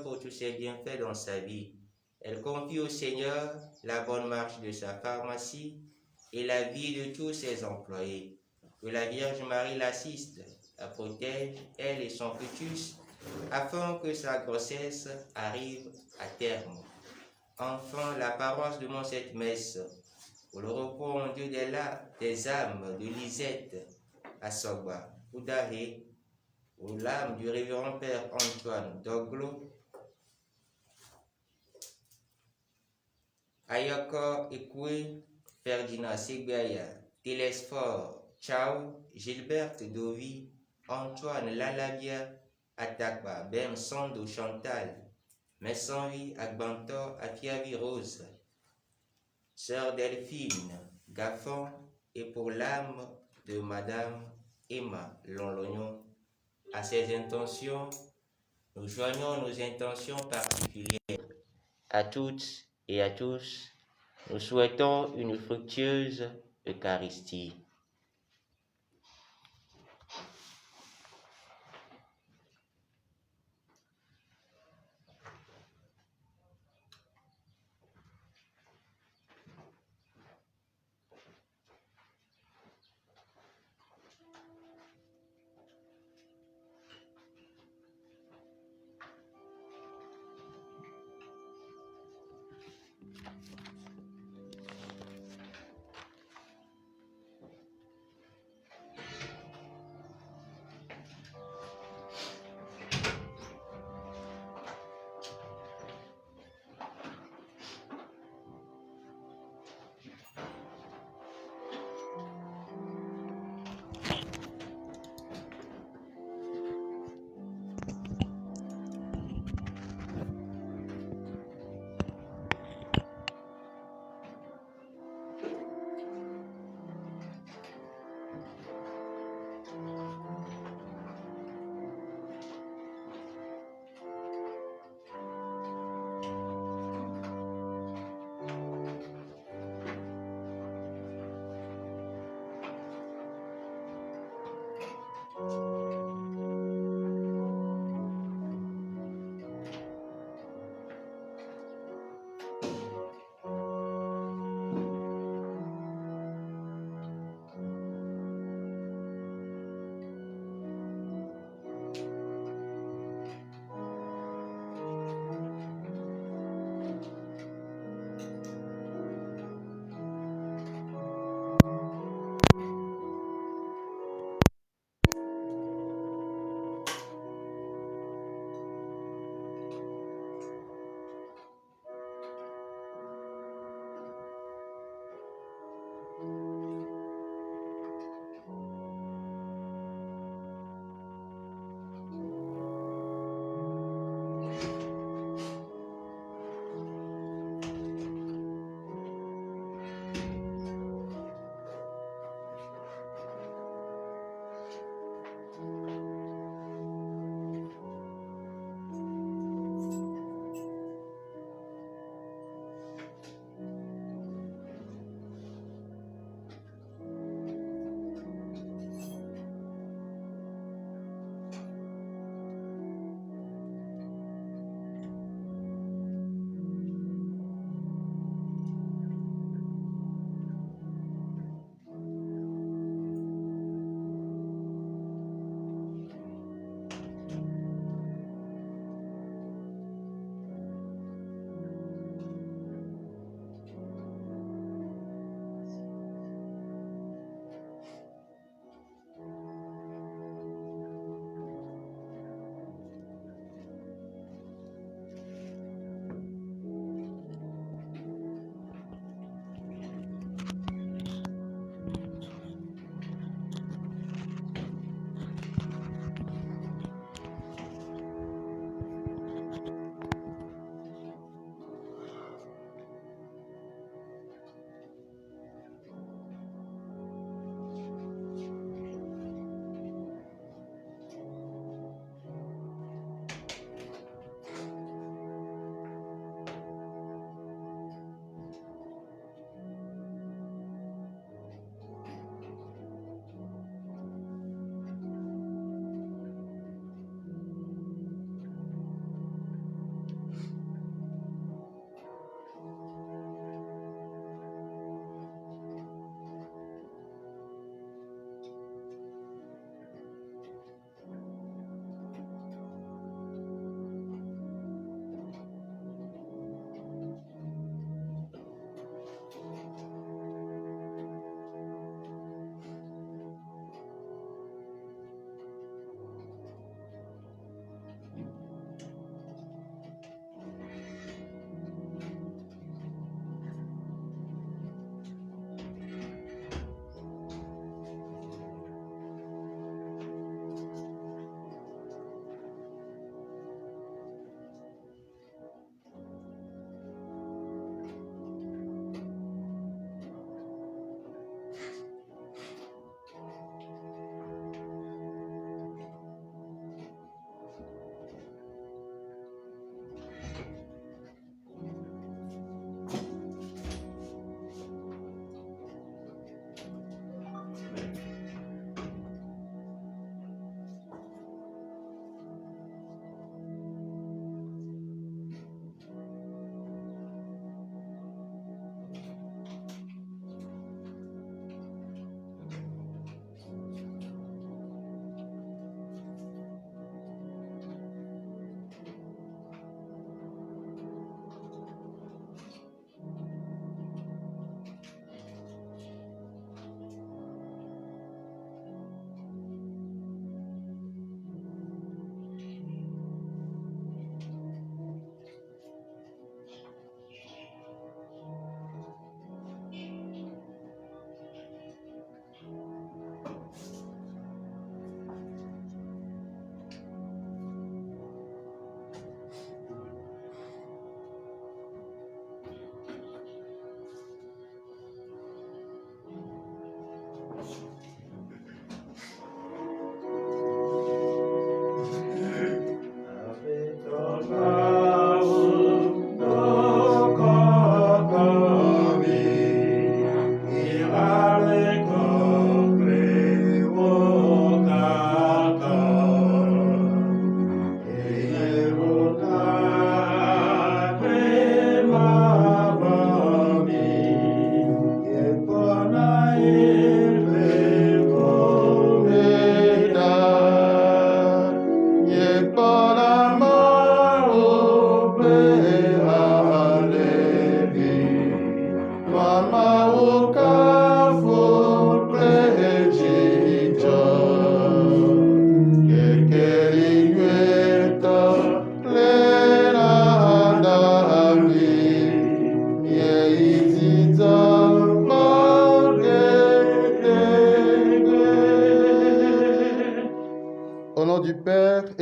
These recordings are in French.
pour tous ses bienfaits dans sa vie. Elle confie au Seigneur la bonne marche de sa pharmacie et la vie de tous ses employés. Que la Vierge Marie l'assiste, la protège, elle et son fœtus, afin que sa grossesse arrive à terme. Enfin, la paroisse demande cette messe pour le repos en Dieu des âmes de Lisette à Sogba, Oudaré, pour l'âme du révérend Père Antoine Doglo, Ayako Ekwe, Ferdinand Segaya, Télésphore, Chao, Gilberte Dovi, Antoine Lalabia, Atakba, Ben Sando Chantal, Messanvi Agbantor Afiavi Rose, Sœur Delphine Gaffon, et pour l'âme de Madame Emma Lonlognon. À ces intentions, nous joignons nos intentions particulières. À toutes et à tous, nous souhaitons une fructueuse Eucharistie.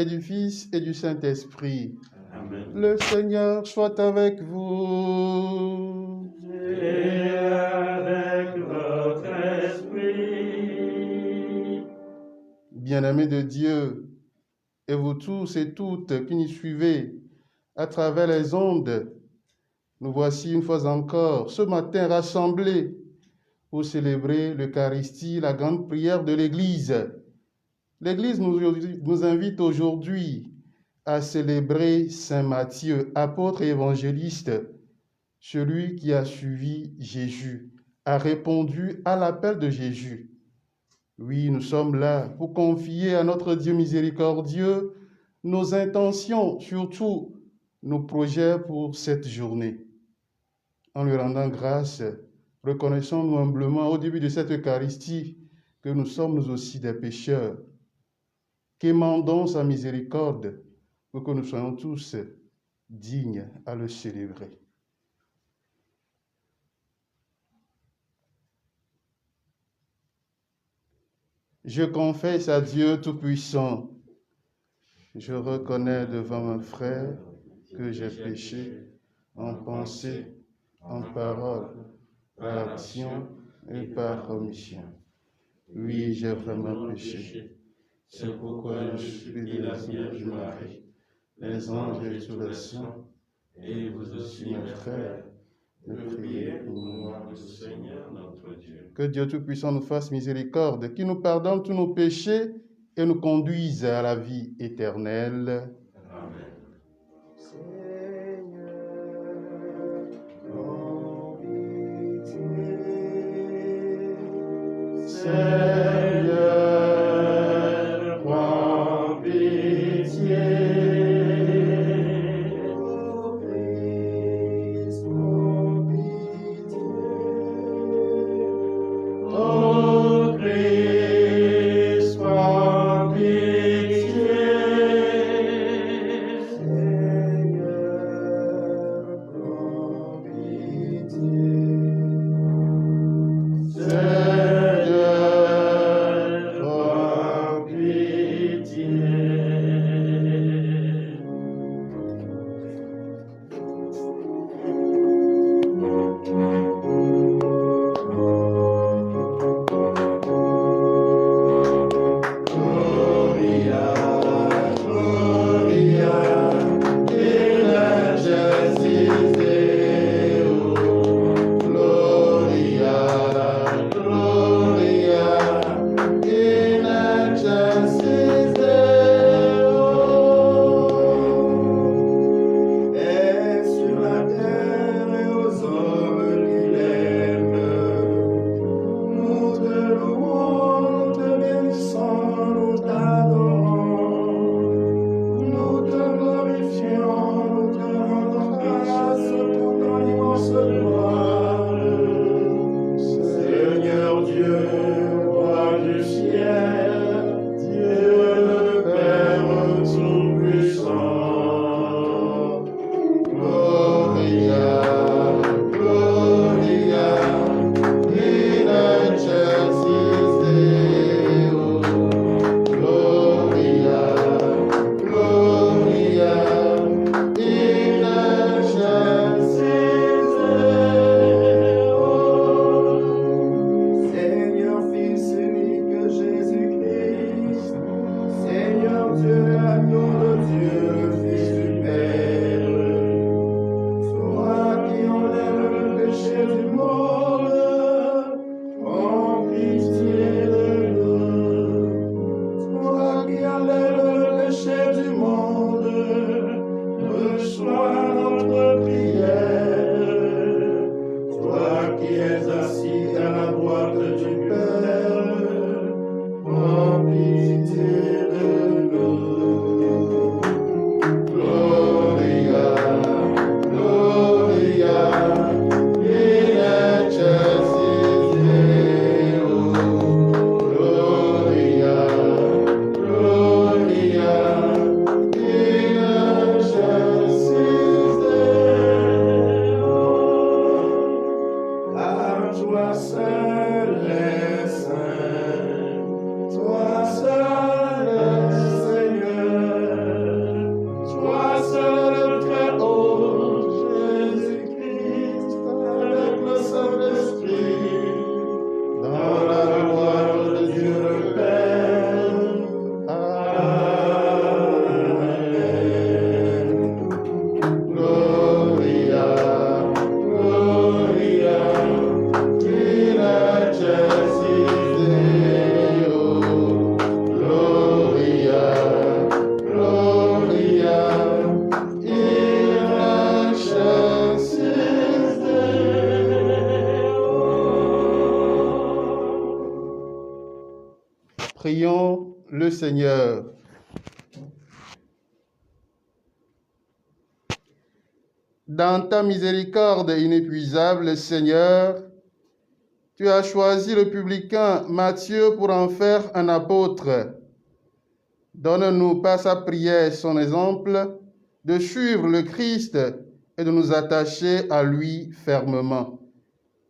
et du Fils et du Saint-Esprit. Amen. Le Seigneur soit avec vous. Et avec votre esprit. Bien-aimés de Dieu, et vous tous et toutes qui nous suivez à travers les ondes, nous voici une fois encore ce matin rassemblés pour célébrer l'Eucharistie, la grande prière de l'Église. L'Église nous invite aujourd'hui à célébrer Saint Matthieu, apôtre et évangéliste, celui qui a suivi Jésus, a répondu à l'appel de Jésus. Oui, nous sommes là pour confier à notre Dieu miséricordieux nos intentions, surtout nos projets pour cette journée. En lui rendant grâce, reconnaissons-nous humblement au début de cette Eucharistie que nous sommes nous aussi des pécheurs. Quémandons sa miséricorde pour que nous soyons tous dignes à le célébrer. Je confesse à Dieu Tout-Puissant, je reconnais devant mon frère que j'ai péché en pensée, en parole, par action et par omission. Oui, j'ai vraiment péché. C'est pourquoi je supplie la Vierge Marie, les anges et tous les saints, et vous aussi, mes frères, de prier pour nous au Seigneur notre Dieu. Que Dieu Tout-Puissant nous fasse miséricorde, qu'il nous pardonne tous nos péchés et nous conduise à la vie éternelle. Amen. Seigneur, prends pitié. Ô Christ, prends pitié. Seigneur, prends pitié. Seigneur, prends pitié. Gloria, Gloria, in excelsis Deo. Gloria, Gloria, in excelsis Deo. Et sur la terre et aux hommes qu'il aime, nous te louons, nous te bénissons, nous t'adorons, nous te glorifions, nous te rendons grâce pour ton immense gloire. Seigneur Dieu, roi du ciel, Dieu le Père Tout-Puissant. Gloria, Gloria, in excelsis Deo. Gloria, Gloria, in excelsis Deo. Seigneur Fils unique Jésus-Christ, Seigneur Dieu, agneau de Dieu, Fils du Père, toi qui enlèves le péché du monde, prends pitié de nous. Toi qui enlèves le péché du monde, reçois notre prière. Toi qui es assis à la droite du Père, prends pitié de nous. Gloria, Gloria, in excelsis Deo. Gloria, Gloria, in excelsis Deo. Prions le Seigneur. Dans ta miséricorde inépuisable, Seigneur, tu as choisi le publicain Matthieu pour en faire un apôtre. Donne-nous par sa prière son exemple de suivre le Christ et de nous attacher à lui fermement.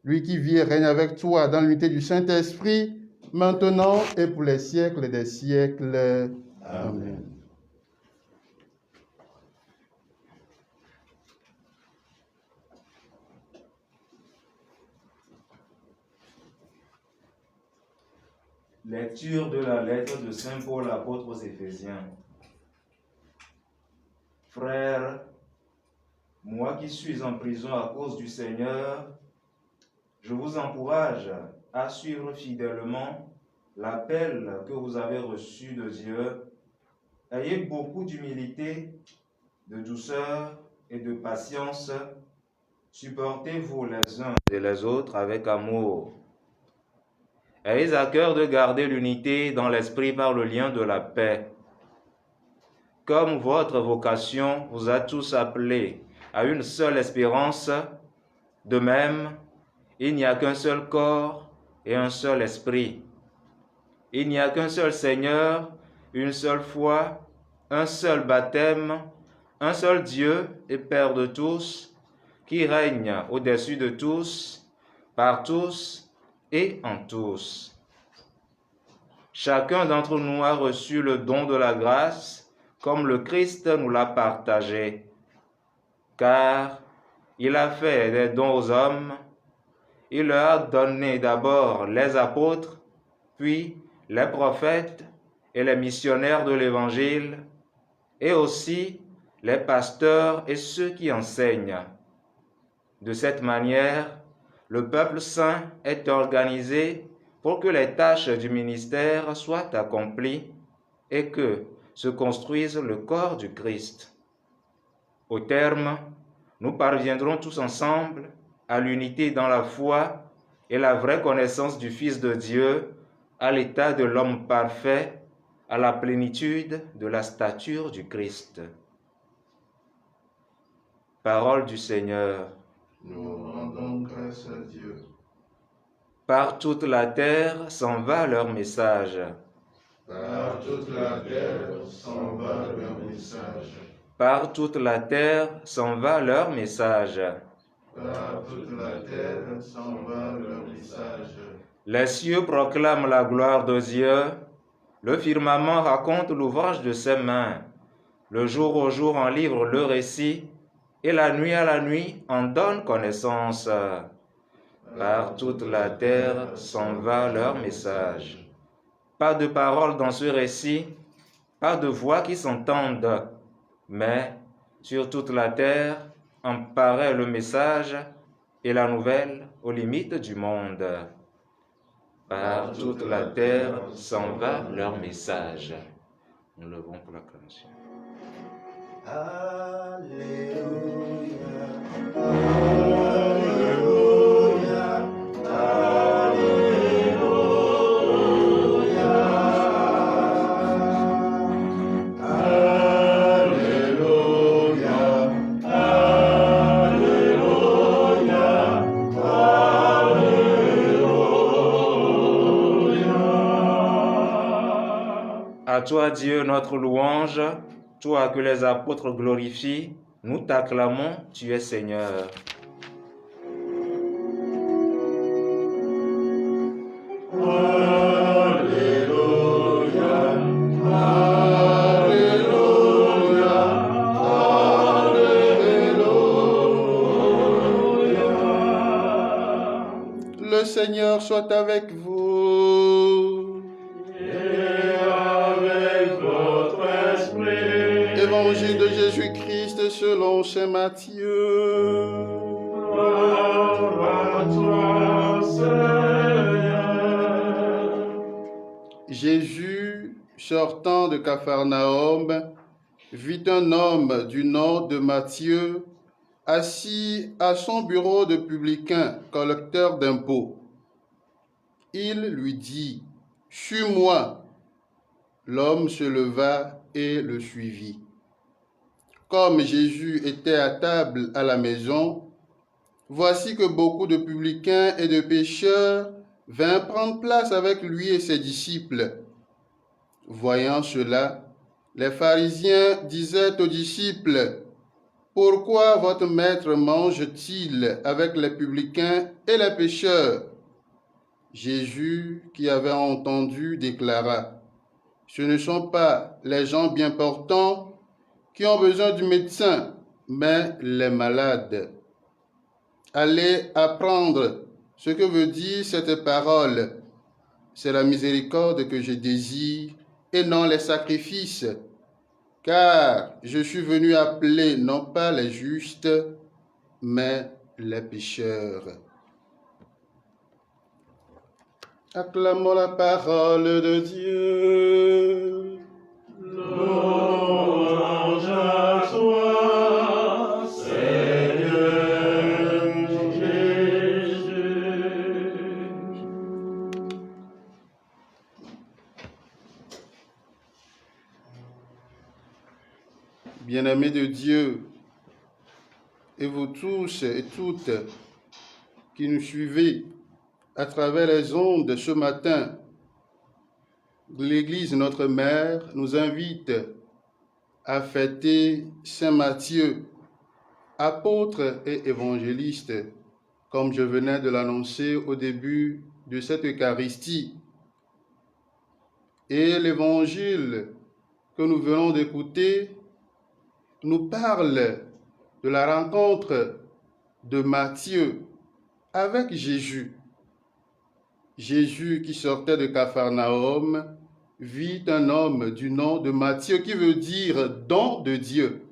Lui qui vit et règne avec toi dans l'unité du Saint-Esprit, maintenant et pour les siècles des siècles. Amen. Lecture de la lettre de Saint Paul apôtre aux Éphésiens. Frères, moi qui suis en prison à cause du Seigneur, je vous encourage à suivre fidèlement l'appel que vous avez reçu de Dieu. Ayez beaucoup d'humilité, de douceur et de patience. Supportez-vous les uns et les autres avec amour. Ayez à cœur de garder l'unité dans l'esprit par le lien de la paix. Comme votre vocation vous a tous appelés à une seule espérance, de même, il n'y a qu'un seul corps et un seul esprit. Il n'y a qu'un seul Seigneur, une seule foi, un seul baptême, un seul Dieu et Père de tous, qui règne au-dessus de tous, par tous et en tous. Chacun d'entre nous a reçu le don de la grâce, comme le Christ nous l'a partagé. Car il a fait des dons aux hommes, il leur a donné d'abord les apôtres, puis les prophètes et les missionnaires de l'Évangile, et aussi les pasteurs et ceux qui enseignent. De cette manière, le peuple saint est organisé pour que les tâches du ministère soient accomplies et que se construise le corps du Christ. Au terme, nous parviendrons tous ensemble à l'unité dans la foi et la vraie connaissance du Fils de Dieu, à l'état de l'homme parfait, à la plénitude de la stature du Christ. Parole du Seigneur. Nous rendons grâce à Dieu. Par toute la terre s'en va leur message. Par toute la terre s'en va leur message. Par toute la terre s'en va leur message. Par toute la terre s'en va leur message. Les cieux proclament la gloire de Dieu, le firmament raconte l'ouvrage de ses mains, le jour au jour en livre le récit, et la nuit à la nuit en donne connaissance. Par toute la terre s'en va leur message. Pas de parole dans ce récit, pas de voix qui s'entendent, mais sur toute la terre en paraît le message et la nouvelle aux limites du monde. Par toute la terre s'en va leur message. Nous levons pour l'acclamation. Alléluia, Alléluia, Alléluia, Alléluia, Alléluia. À toi, Dieu, notre louange, toi que les apôtres glorifient, nous t'acclamons, tu es Seigneur. Le Seigneur soit avec vous. Et avec votre esprit. Évangile de Jésus-Christ selon saint Matthieu. Gloire à toi, Seigneur. Jésus, sortant de Capharnaüm, vit un homme du nom de Matthieu assis à son bureau de publicain, collecteur d'impôts. Il lui dit « Suis-moi » l'homme se leva et le suivit. Comme Jésus était à table à la maison, voici que beaucoup de publicains et de pécheurs vinrent prendre place avec lui et ses disciples. Voyant cela, les pharisiens disaient aux disciples, « Pourquoi votre maître mange-t-il avec les publicains et les pécheurs ?» Jésus, qui avait entendu, déclara, « Ce ne sont pas les gens bien portants qui ont besoin du médecin, mais les malades. Allez apprendre ce que veut dire cette parole. C'est la miséricorde que je désire et non les sacrifices, car je suis venu appeler non pas les justes, mais les pécheurs. » Acclamons la parole de Dieu. Louange à toi, Seigneur Jésus. Bien-aimés de Dieu, et vous tous et toutes qui nous suivez à travers les ondes ce matin, l'Église, notre mère, nous invite à fêter Saint Matthieu, apôtre et évangéliste, comme je venais de l'annoncer au début de cette Eucharistie. Et l'évangile que nous venons d'écouter nous parle de la rencontre de Matthieu avec Jésus. Jésus qui sortait de Capharnaüm vit un homme du nom de Matthieu qui veut dire don de Dieu.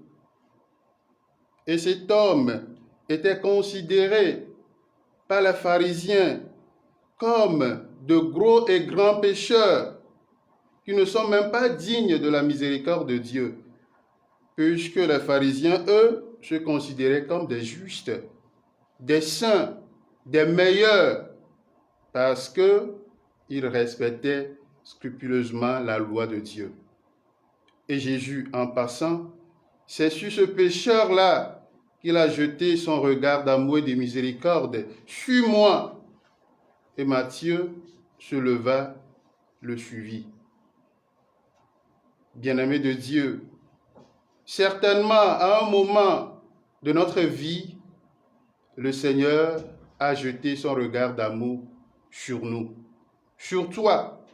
Et cet homme était considéré par les pharisiens comme de gros et grands pécheurs qui ne sont même pas dignes de la miséricorde de Dieu, puisque les pharisiens, eux, se considéraient comme des justes, des saints, des meilleurs, parce qu'ils respectaient scrupuleusement la loi de Dieu. Et Jésus, en passant, c'est sur ce pécheur-là qu'il a jeté son regard d'amour et de miséricorde. « Suis-moi » Et Matthieu se leva, le suivit. Bien-aimés de Dieu, certainement à un moment de notre vie, le Seigneur a jeté son regard d'amour sur nous, sur toi.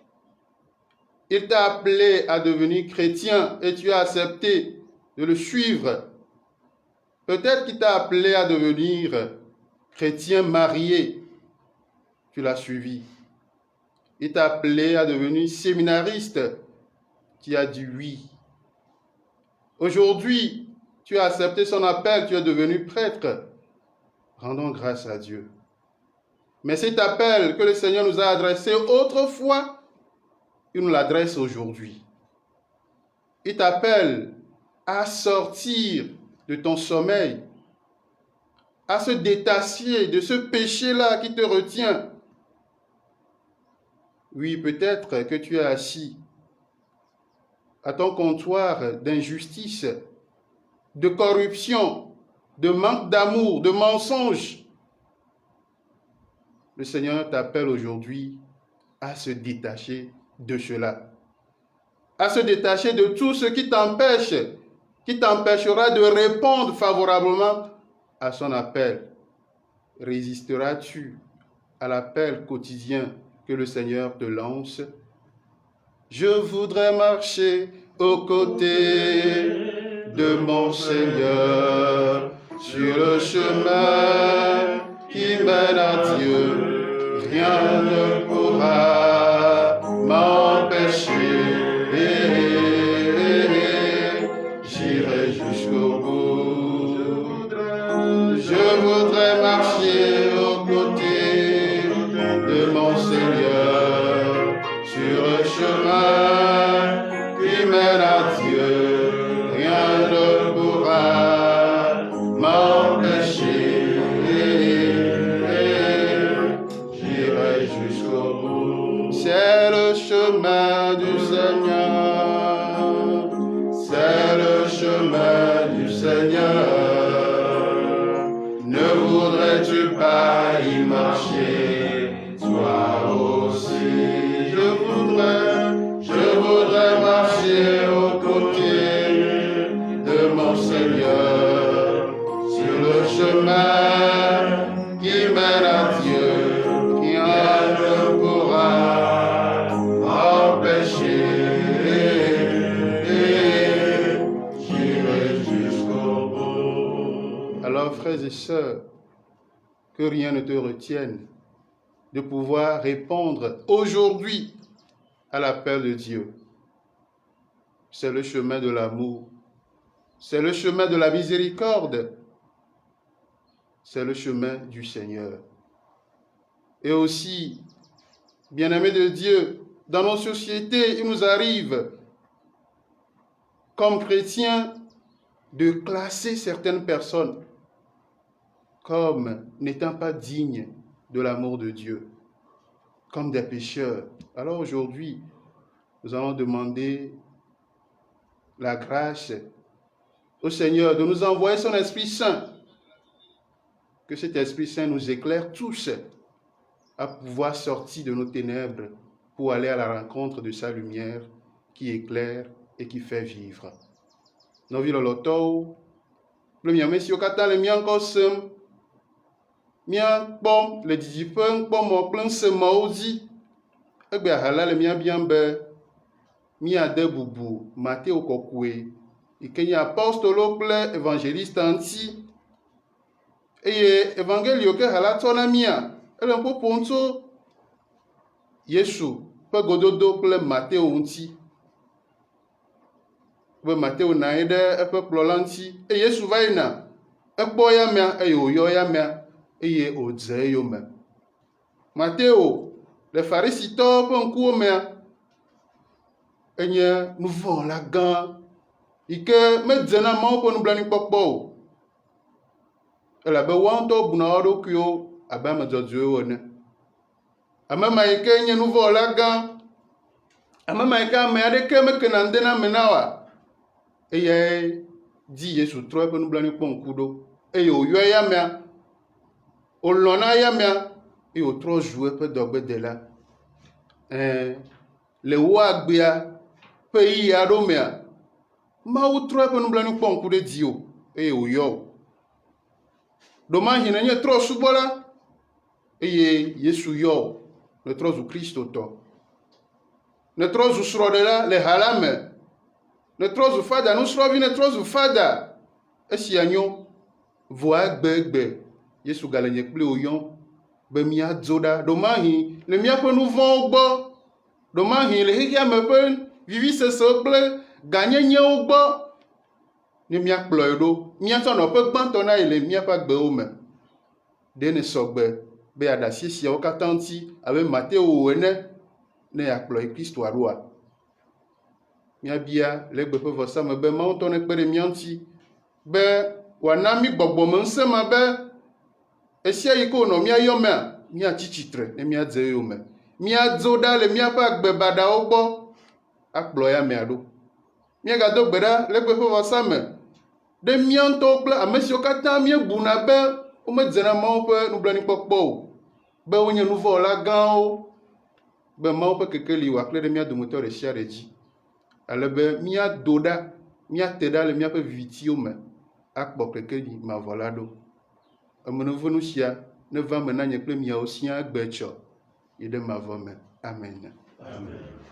Il t'a appelé à devenir chrétien et tu as accepté de le suivre. Peut-être qu'il t'a appelé à devenir chrétien marié. Tu l'as suivi. Il t'a appelé à devenir séminariste. Tu as dit oui. Aujourd'hui, tu as accepté son appel, tu es devenu prêtre. Rendons grâce à Dieu. Mais cet appel que le Seigneur nous a adressé autrefois, il nous l'adresse aujourd'hui. Il t'appelle à sortir de ton sommeil, à se détacher de ce péché-là qui te retient. Oui, peut-être que tu es assis à ton comptoir d'injustice, de corruption, de manque d'amour, de mensonge. Le Seigneur t'appelle aujourd'hui à se détacher de cela, à se détacher de tout ce qui t'empêchera de répondre favorablement à son appel. Résisteras-tu à l'appel quotidien que le Seigneur te lance? Je voudrais marcher aux côtés de mon Seigneur sur le chemin qui mène à Dieu. Rien ne pourra m'empêcher. J'irai jusqu'au bout. Je voudrais marcher aux côtés de mon Seigneur sur le chemin qui mène à Dieu. Rien ne pourra m'empêcher. J'irai jusqu'au Alors, frères et sœurs, que rien ne te retienne de pouvoir répondre aujourd'hui à l'appel de Dieu. C'est le chemin de l'amour, c'est le chemin de la miséricorde, c'est le chemin du Seigneur. Et aussi, bien-aimés de Dieu, dans nos sociétés, il nous arrive, comme chrétiens, de classer certaines personnes comme n'étant pas dignes de l'amour de Dieu, comme des pécheurs. Alors aujourd'hui, nous allons demander la grâce au Seigneur de nous envoyer son Esprit Saint, que cet Esprit Saint nous éclaire tous à pouvoir sortir de nos ténèbres pour aller à la rencontre de sa lumière qui éclaire et qui fait vivre. Nos vies loto, le mien monsieur kata le mien kosem, mien bom le didipen bom mo plein sema ozi, egbe hala le mien bien be, mien de bubu Matteo kokwe, ikenya apostolo ple évangéliste anti, eye evangelio ke hala tona mia, ele mpo ponto Yesu pe gododo kple Matteo ŋuti. Be Matteo na anyi ɖe eƒe kplɔla ŋuti eye Yesu va yina, ekpɔ ya mea eye wòyɔ ya mea eye wòdze eyome. Matteo le Farisitɔwo ƒe ŋkuwo mea enye nuvɔla gã yi ke medze na Mawu ƒe nublanuikpɔkpɔ o, elabe woawo ŋutɔ buna wo ɖokuiwo abe ame dzɔdzɔewo ene. Ame ma yi ke nye nuvɔla gã, ame ma yi ke ame aɖeke mekena ŋde na ame na oa, eyae di Yesu trɔ eƒe nublanuikpɔ ŋku ɖo eye wòyɔ ya mea, wòlɔ̃ na ya mea eye wòtrɔ zu eƒe dɔgbedela. Le wo agbea ƒe ɣeyiɣi aɖewo mea, Mawu trɔ eƒe nublanuikpɔ ŋku ɖe dziwò eye wòyɔ wò. Ɖomahi nenye trɔ̃subɔla eye Yesu yɔ wò, netrɔ zu kristotɔ, netrɔ zu srɔ̃ɖela le ha la me, netrɔ zu fada nusrɔ̃vi, netrɔ zu fada. Esia nyo, vɔa egbe Yesu gale nye kpli wò yɔm be míadzo ɖa. Ɖomahi le míaƒe nu vɔ̃wo gbɔ, ɖomahi le xexea me ƒe vivisesewo kple ganyenyewo gbɔ, ne míakplɔe ɖo, míatsɔ nɔƒe gbãtɔ na yi le míaƒe agbewo me. Ɖe ne sɔgbe be yeaɖe asi siawo katã ŋuti abe Matteo ene ne yeakplɔe Kristoa ɖoa. Míabia le egbe ƒe vɔsa me be Mawu ŋutɔ nekpe ɖe mía ŋuti be wòana mí gbɔgbɔme ŋusẽ me be esia yi ke wònɔ míayɔ mea, míatsi tsitre ne míadze eyome. Míadzo ɖa le míaƒe agbe baɖawo gbɔ akplɔ ya mea ɖo. Míagado gbe ɖa le egbe ƒe vɔsa me ɖe mía ŋutɔwo kple ame siwo katã míebuna be womedze na Mawu ƒe nublanuikpɔkpɔ o, be wonye nuvɔla gãwo, be Mawu ƒe kekeli wòaklẽ ɖe mía dometɔ ɖe sia ɖe dzi. Ale be míado ɖa, míate ɖa le míaƒe vivitiwo me akpɔ kekeli mavɔ la ɖo. Emenuvenu sia neva me na nye kple miawo siaa egbe tsɔ yi ɖe mavɔ me. Amen. Amen.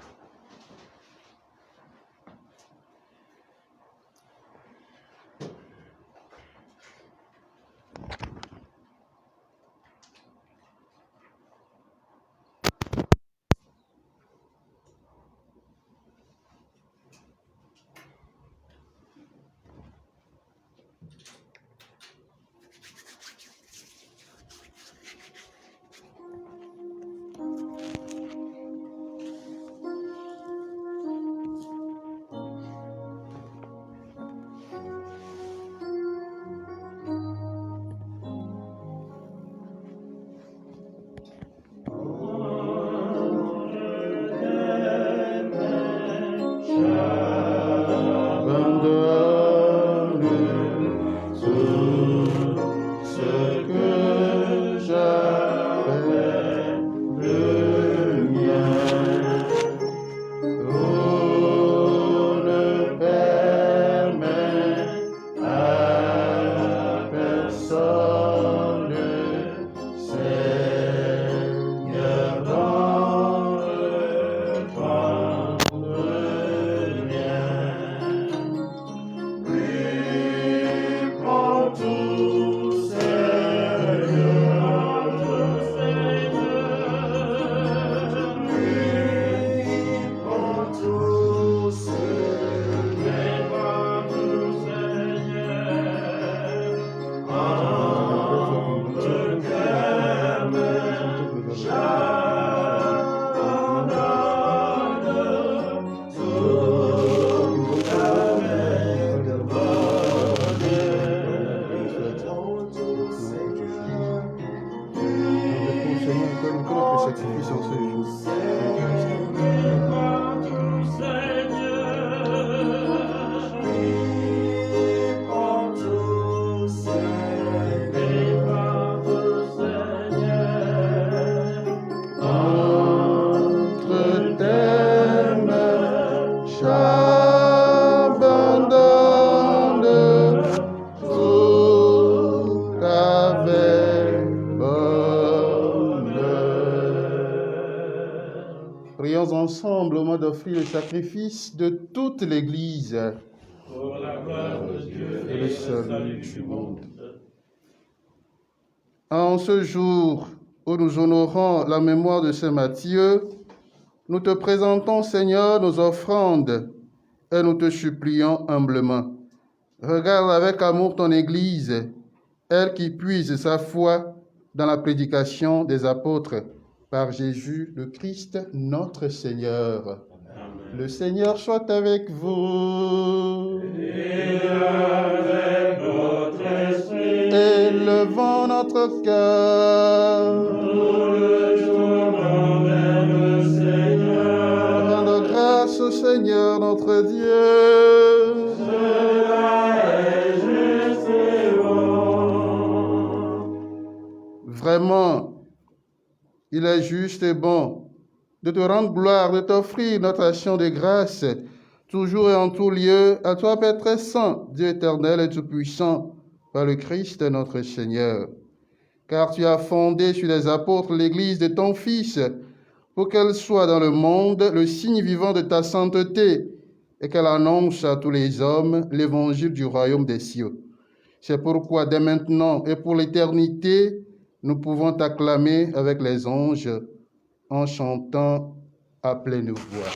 sacrifice en ce jour. Entre tes mains, j'abandonne tout avec bonheur. Prions ensemble au moment d'offrir le sacrifice de toute l'Église Pour la gloire de Dieu et le salut du monde. monde. En ce jour où nous honorons la mémoire de Saint Matthieu, nous te présentons, Seigneur, nos offrandes et nous te supplions humblement. Regarde avec amour ton Église, elle qui puise sa foi dans la prédication des apôtres par Jésus le Christ, notre Seigneur. Amen. Le Seigneur soit avec vous. Et avec votre esprit, Élevons notre cœur. nous le tournons vers le Seigneur. Rendre grâce au Seigneur notre Dieu. Cela est juste et bon. Vraiment, il est juste et bon de te rendre gloire, de t'offrir notre action de grâce, toujours et en tout lieu, à toi, Père très saint, Dieu éternel et tout-puissant, par le Christ notre Seigneur. Car tu as fondé sur les apôtres l'Église de ton Fils, pour qu'elle soit dans le monde le signe vivant de ta sainteté, et qu'elle annonce à tous les hommes l'évangile du royaume des cieux. C'est pourquoi, dès maintenant et pour l'éternité, nous pouvons t'acclamer avec les anges en chantant à pleine voix.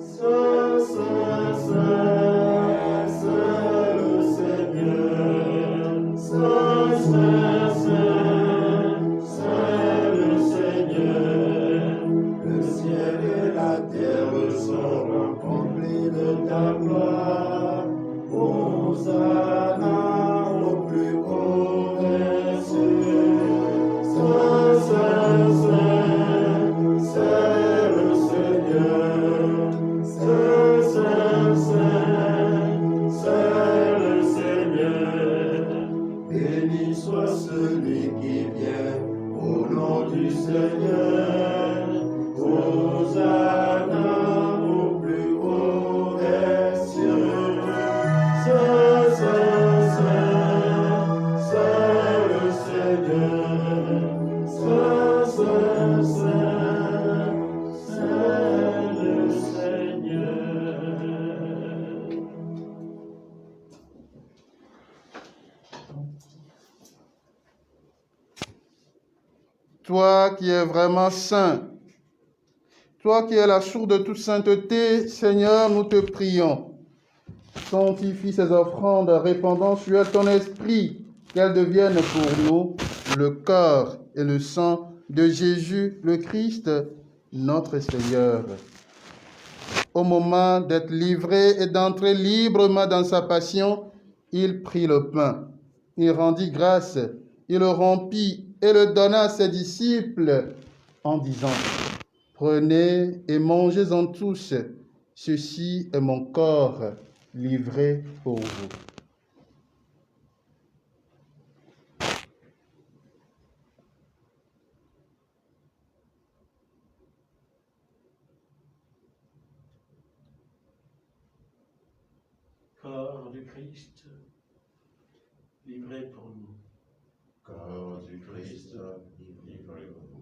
Saint, Saint, Saint, Saint le Seigneur. Saint, Saint, Saint, Saint le Seigneur. Le ciel et la terre sont remplis de ta gloire. Hosanna au plus haut des cieux. Saint, Saint, Saint, Saint le Seigneur. Saint, Saint, Saint, Saint le Seigneur. Béni soit celui qui vient au nom du Seigneur. Hosanna au plus haut des cieux. Saint, Saint, Saint, Saint le Seigneur. Saint, Saint, Saint, Saint le Seigneur. Toi qui es vraiment saint, toi qui es la source de toute sainteté, Seigneur, nous te prions. Sanctifie ces offrandes, répandant sur elles ton esprit, qu'elles deviennent pour nous le corps et le sang de Jésus le Christ, notre Seigneur. Au moment d'être livré et d'entrer librement dans sa passion, il prit le pain, il rendit grâce, il le rompit et le donna à ses disciples en disant: Prenez et mangez-en tous, ceci est mon corps livré pour vous. Corps du Christ, livré pour nous. Corps du Christ, livré pour nous.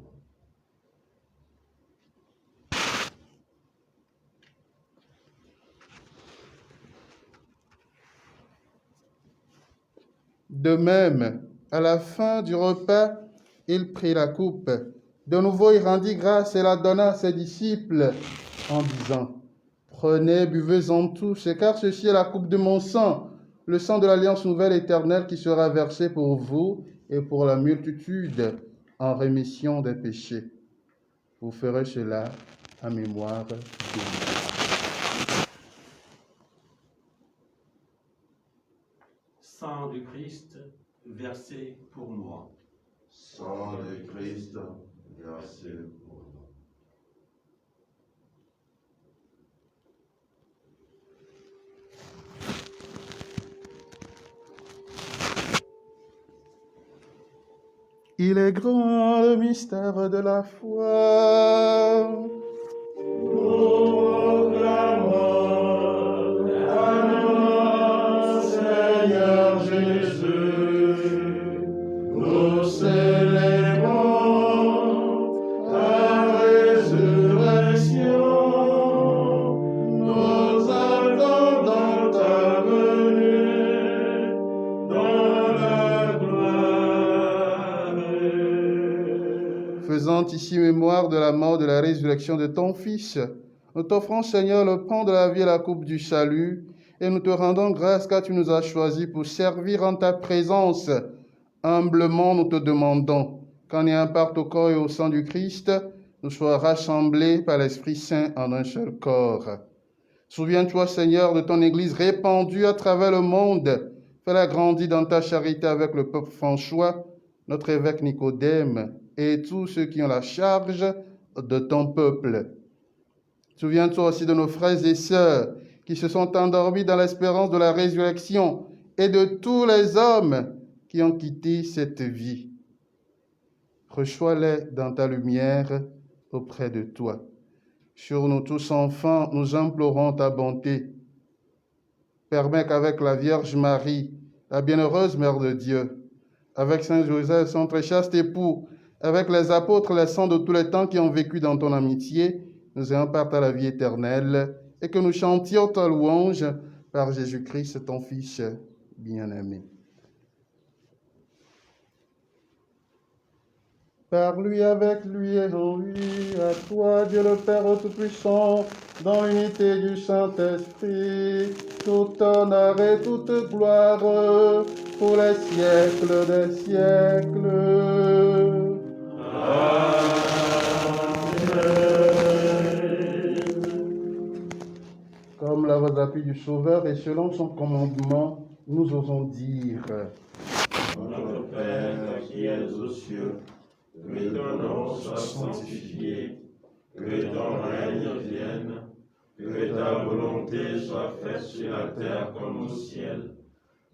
De même, à la fin du repas, il prit la coupe. De nouveau, il rendit grâce et la donna à ses disciples en disant: Prenez, buvez-en tous, car ceci est la coupe de mon sang, le sang de l'alliance nouvelle éternelle qui sera versé pour vous et pour la multitude en rémission des péchés. Vous ferez cela en mémoire de moi. Sang du Christ, versé pour moi. Sang de Christ, versé pour nous. Il est grand le mystère de la foi. Seigneur Jésus, nous célébrons ta résurrection, nous attendons ta venue dans la gloire. Faisant ici mémoire de la mort, de la résurrection de ton Fils, nous t'offrons, Seigneur, le pain de la vie et la coupe du salut, et nous te rendons grâce car tu nous as choisis pour servir en ta présence. Humblement, nous te demandons qu'en ayant part au corps et au sang du Christ, nous soyons rassemblés par l'Esprit Saint en un seul corps. Souviens-toi, Seigneur, de ton Église répandue à travers le monde. Fais-la grandir dans ta charité avec le peuple François, notre évêque Nicodème, et tous ceux qui ont la charge de ton peuple. Souviens-toi aussi de nos frères et sœurs qui se sont endormis dans l'espérance de la résurrection et de tous les hommes qui ont quitté cette vie. Reçois-les dans ta lumière auprès de toi. Sur nous tous enfants, nous implorons ta bonté. Permets qu'avec la Vierge Marie, la bienheureuse Mère de Dieu, avec Saint Joseph, son très chaste époux, avec les apôtres, les saints de tous les temps qui ont vécu dans ton amitié, nous ayons part à la vie éternelle et que nous chantions ta louange par Jésus-Christ, ton Fils bien-aimé. Par lui, avec lui et en lui, à toi, Dieu le Père Tout-Puissant, dans l'unité du Saint-Esprit, tout honneur et toute gloire pour les siècles des siècles. Comme la voix d'appui du Sauveur et selon son commandement, nous osons dire: Notre Père qui es aux cieux, que ton nom soit sanctifié, que ton règne vienne, que ta volonté soit faite sur la terre comme au ciel.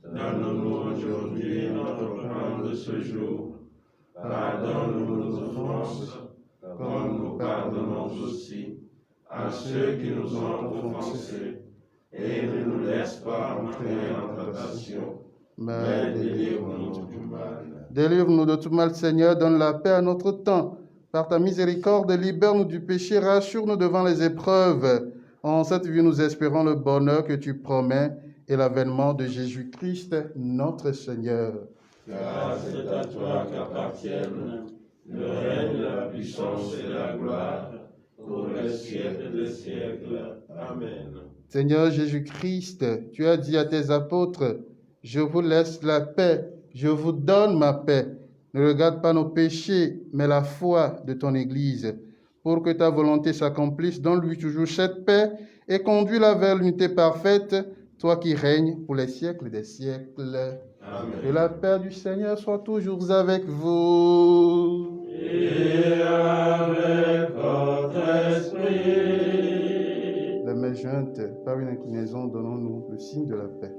Donne-nous aujourd'hui notre pain de ce jour. Pardonne-nous nos offenses, comme nous pardonnons aussi à ceux qui nous ont offensés. Et ne nous laisse pas entrer en tentation, mais délivre-nous du mal. Délivre-nous de tout mal, Seigneur, donne la paix à notre temps. Par ta miséricorde, libère-nous du péché, rassure-nous devant les épreuves. En cette vie, nous espérons le bonheur que tu promets et l'avènement de Jésus-Christ, notre Seigneur. Car c'est à toi qu'appartiennent le règne, la puissance et la gloire pour les siècles des siècles. Amen. Seigneur Jésus-Christ, tu as dit à tes apôtres: je vous laisse la paix, je vous donne ma paix. Ne regarde pas nos péchés, mais la foi de ton Église. Pour que ta volonté s'accomplisse, donne-lui toujours cette paix et conduis-la vers l'unité parfaite, toi qui règnes pour les siècles des siècles. Amen. Que la paix du Seigneur soit toujours avec vous. Et avec votre esprit. Les mains jointes par une inclinaison, donnons-nous le signe de la paix.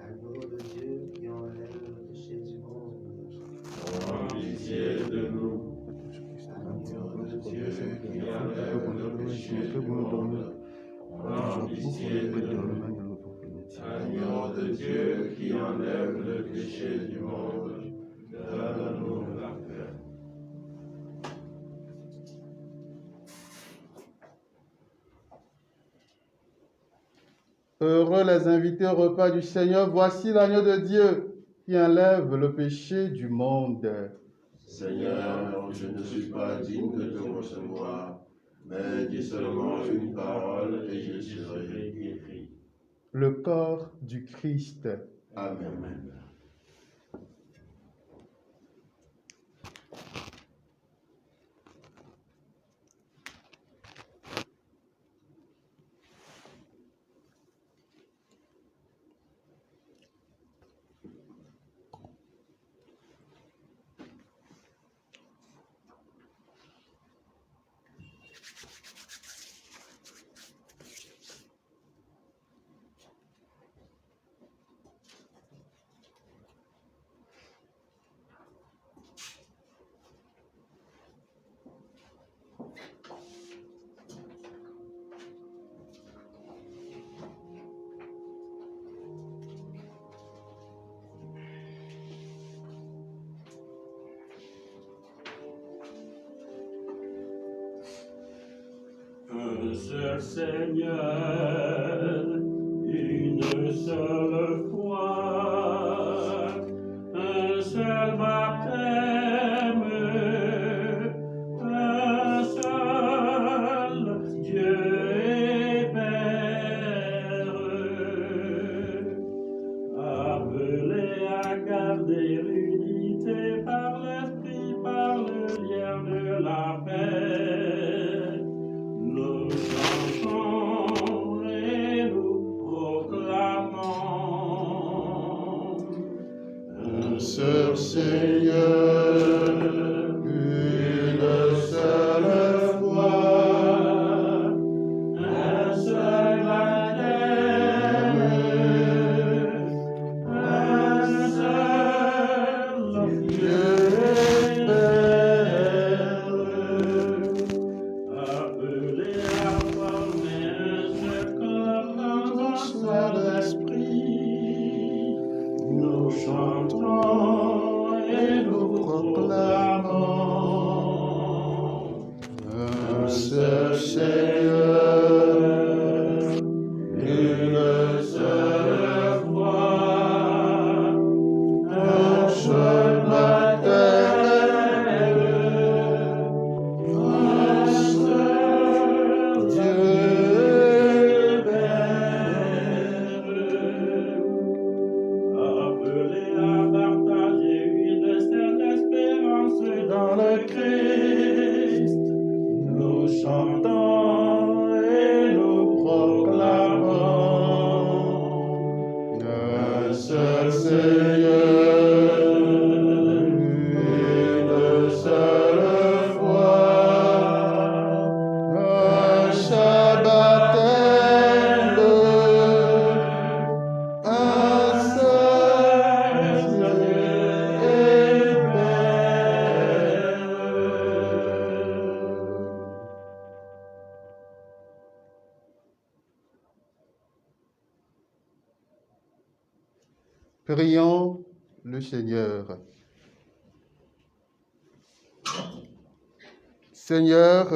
Agneau de Dieu qui enlève le péché du monde. Prends pitié de nous. Agneau de Dieu qui enlève le péché du monde. Prends pitié de nous. Agneau de Dieu qui enlève le péché du monde. Donne-nous la paix. Heureux les invités au repas du Seigneur. Voici l'agneau de Dieu qui enlève le péché du monde. Seigneur, je ne suis pas digne de te recevoir, mais dis seulement une parole et je serai guéri. Le corps du Christ. Amen. seul Seigneur, une seule foi, un seul baptême, un seul Dieu et Père, appelé à garder l'unité par l'Esprit, par le lien de la paix. Nous chantons et nous proclamons Un seul Seigneur, une seule foi, un seul baptême, un seul Dieu et Père, appelé à former un seul corps dans un seul esprit. Nous chantons et nous proclamons un seul Seigneur, une seule foi, un seul baptême, un seul Dieu et Père, appelé à partager une seule espérance dans le Christ. Nous chantons et nous proclamons un seul Seigneur, une seule foi, un seul baptême, un seul Dieu et Père. Prions le Seigneur. Seigneur,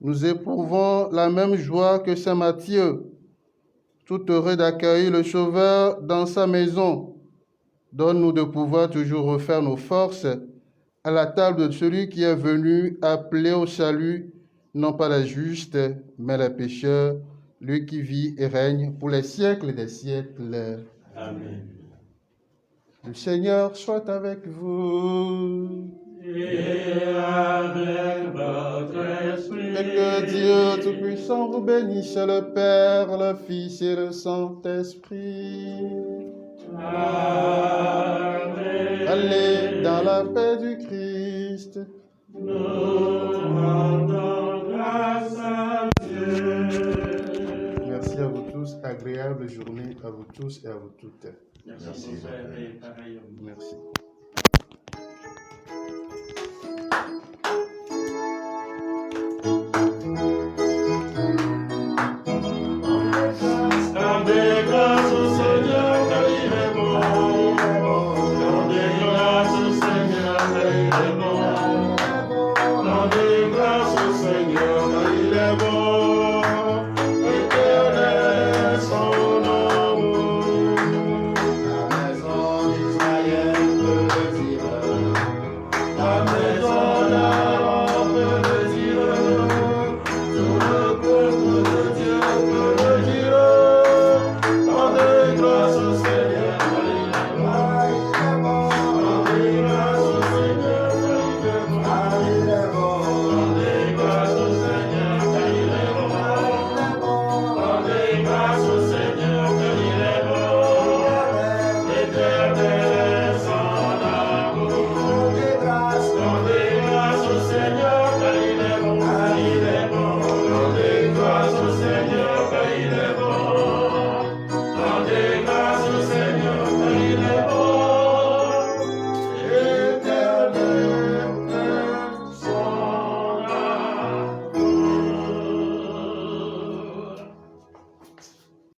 nous éprouvons la même joie que Saint Matthieu, tout heureux d'accueillir le Sauveur dans sa maison. Donne-nous de pouvoir toujours refaire nos forces à la table de celui qui est venu appeler au salut, non pas les justes, mais les pécheurs, lui qui vit et règne pour les siècles des siècles. Amen. Le Seigneur soit avec vous. Et avec votre esprit. Et que Dieu Tout-Puissant vous bénisse, le Père, le Fils et le Saint-Esprit. Amen. Allez dans la paix du Christ. Nous rendons grâce à Dieu. Merci à vous tous. Agréable journée à vous tous et à vous toutes. Merci, mon frère, et pareillement. Merci.